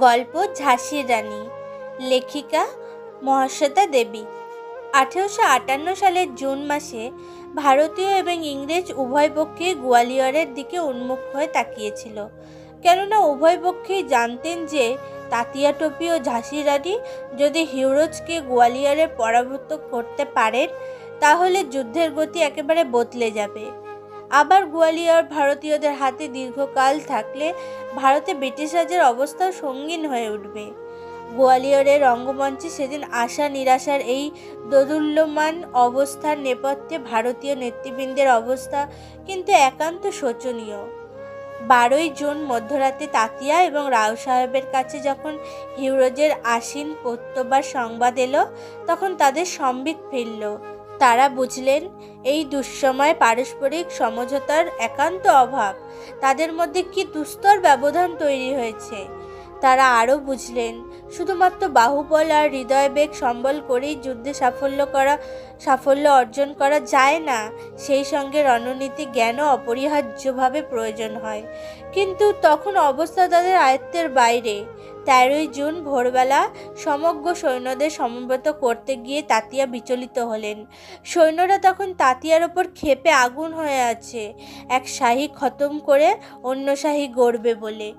গল্প ঝাঁসির রানী, লেখিকা মহাশ্বেতা দেবী। 1858 সালের জুন মাসে ভারতীয় এবং ইংরেজ উভয় পক্ষেই গোয়ালিয়রের দিকে উন্মুখ হয়ে তাকিয়েছিল, কেননা উভয় পক্ষেই জানতেন যে তাতিয়া টোপি ও ঝাঁসির রানী যদি হিউরোজকে গোয়ালিয়রে পরাভূত করতে পারেন তাহলে যুদ্ধের গতি একেবারে বদলে যাবে। আবার গোয়ালিয়র ভারতীয়দের হাতে দীর্ঘকাল থাকলে ভারতে ব্রিটিশ রাজের অবস্থাও সঙ্গীন হয়ে উঠবে। গোয়ালিয়রের রঙ্গমঞ্চে সেদিন আশা নিরাশার এই দোদুল্যমান অবস্থার নেপথ্যে ভারতীয় নেতৃবৃন্দের অবস্থা কিন্তু একান্ত শোচনীয়। 12ই জুন মধ্যরাতে তাতিয়া এবং রাও সাহেবের কাছে যখন হিউরোজের আসীন প্রত্যবার সংবাদ এলো, তখন তাদের সম্বিত ফিরল। তারা বুঝলেন এই দুঃসময়ে পারস্পরিক সমঝোতার একান্ত অভাব। তাদের মধ্যে কি দুস্তর ব্যবধান তৈরি হয়েছে। তারা আরও বুঝলেন শুধুমাত্র বাহুবল আর হৃদয়বেগ সম্বল করেই যুদ্ধে সাফল্য অর্জন করা যায় না, সেই সঙ্গে রণনীতি জ্ঞানও অপরিহার্যভাবে প্রয়োজন হয়। কিন্তু তখন অবস্থা তাদের আয়ত্তের বাইরে। 13ই জুন ভোরবেলা সমগ্র সৈন্যদের সমবেত করতে গিয়ে তাতিয়া বিচলিত হলেন। সৈন্যরা তখন তাতিয়ার ওপর ক্ষেপে আগুন হয়ে আছে, এক শাহী খতম করে অন্য শাহী গড়বে বলে।